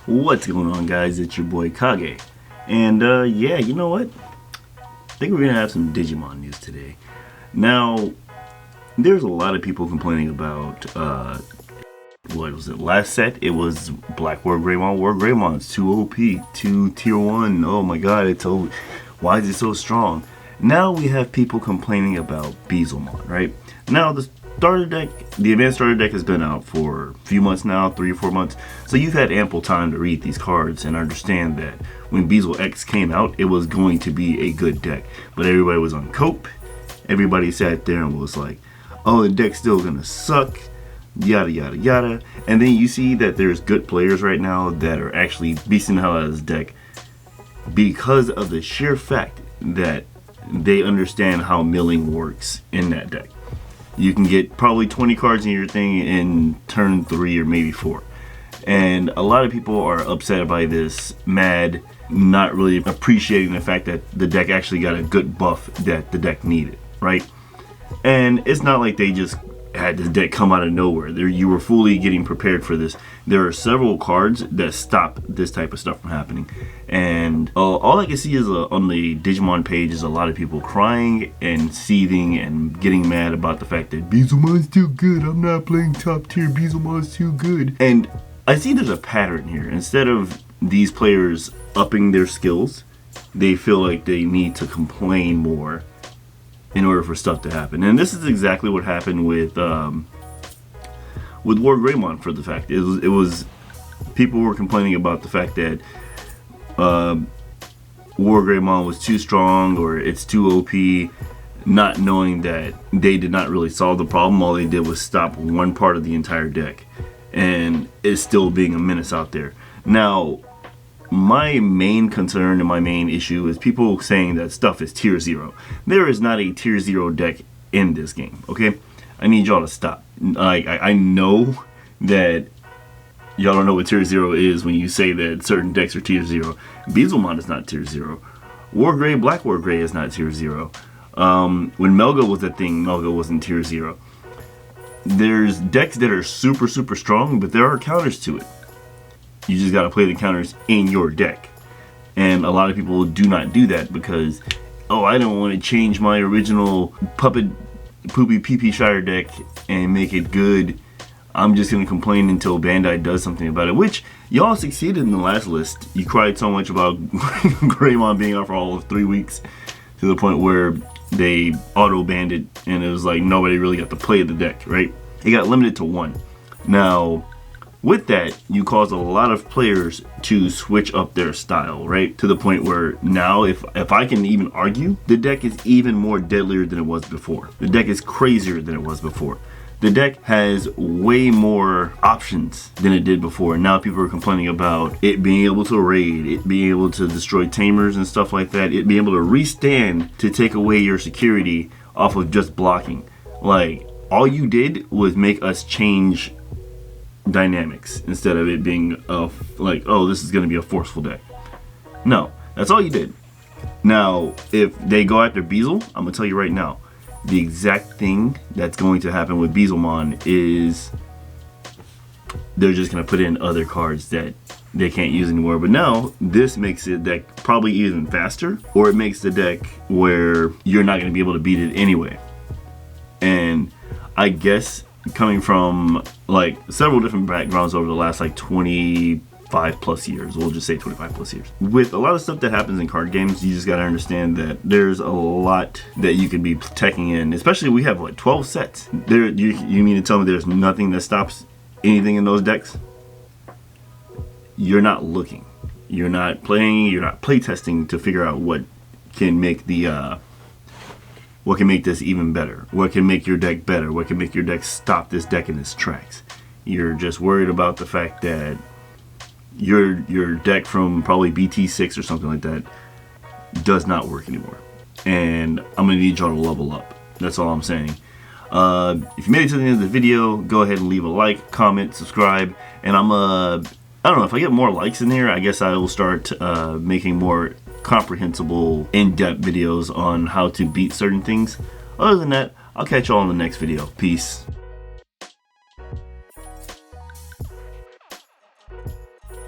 What's going on, guys? It's your boy Kage. And yeah, you know what? I think we're gonna have some Digimon news today. Now, there's a lot of people complaining about what was it? Last set it was Black War Greymon. War Greymon's too OP, too tier 1. Oh my god, it's so, why is it so strong? Now we have people complaining about Beelzemon, right? Now the starter deck, the advanced starter deck has been out for a few months now, 3 or 4 months. So you've had ample time to read these cards and understand that when Beelzemon X came out, it was going to be a good deck. But everybody was on cope. Everybody sat there and was like, oh, the deck's still gonna suck, yada yada yada. And then you see that there's good players right now that are actually beasting the hell out of this deck because of the sheer fact that they understand how milling works in that deck. You can get probably 20 cards in your thing in turn 3 or maybe 4. And a lot of people are upset by this, mad, not really appreciating the fact that the deck actually got a good buff that the deck needed, right? And it's not like they just had this deck come out of nowhere. You were fully getting prepared for this. There are several cards that stop this type of stuff from happening. And all I can see is on the Digimon page is a lot of people crying and seething and getting mad about the fact that Beelzemon's too good. I'm not playing top tier. Beelzemon's too good. And I see there's a pattern here. Instead of these players upping their skills, they feel like they need to complain more in order for stuff to happen. And this is exactly what happened with War Greymon. For the fact it was people were complaining about the fact that War Greymon was too strong or it's too OP, not knowing that they did not really solve the problem. All they did was stop one part of the entire deck, and it's still being a menace out there. Now, my main concern and my main issue is people saying that stuff is tier 0. There is not a tier 0 deck in this game, okay? I need y'all to stop. I know that y'all don't know what tier 0 is when you say that certain decks are tier 0. Beelzemon is not tier 0. War Grey, Black War Grey is not tier 0. When Melga was a thing, Melga wasn't tier 0. There's decks that are super strong, but there are counters to it. You just gotta play the counters in your deck. And a lot of people do not do that because, oh, I don't want to change my original puppet poopy PP Shire deck and make it good. I'm just gonna complain until Bandai does something about it, which y'all succeeded in the last list. You cried so much about Greymon being out for all of 3 weeks to the point where they auto banned it and it was like nobody really got to play the deck, right? It got limited to 1. Now, with that, you cause a lot of players to switch up their style, right? To the point where now, if I can even argue, the deck is even more deadlier than it was before. The deck is crazier than it was before. The deck has way more options than it did before. Now people are complaining about it being able to raid, it being able to destroy tamers and stuff like that, it being able to restand to take away your security off of just blocking. Like, all you did was make us change dynamics instead of it being like, oh, this is going to be a forceful deck. No, that's all you did. Now, if they go after Beelzem, I'm going to tell you right now, the exact thing that's going to happen with Beelzemon is they're just going to put in other cards that they can't use anymore. But now, this makes the deck probably even faster, or it makes the deck where you're not going to be able to beat it anyway. And I guess coming from like several different backgrounds over the last like 25 plus years, we'll just say 25 plus years, with a lot of stuff that happens in card games, you just got to understand that there's a lot that you can be teching in, especially we have what, 12 sets there. You mean to tell me there's nothing that stops anything in those decks? You're not looking, you're not playing, you're not play testing to figure out what can make the what can make this even better? What can make your deck better? What can make your deck stop this deck in its tracks? You're just worried about the fact that your deck from probably BT6 or something like that does not work anymore. And I'm gonna need y'all to level up. That's all I'm saying. If you made it to the end of the video, go ahead and leave a like, comment, subscribe. And I don't know, if I get more likes in here, I guess I will start making more comprehensible, in-depth videos on how to beat certain things. Other than that, I'll catch y'all in the next video. Peace.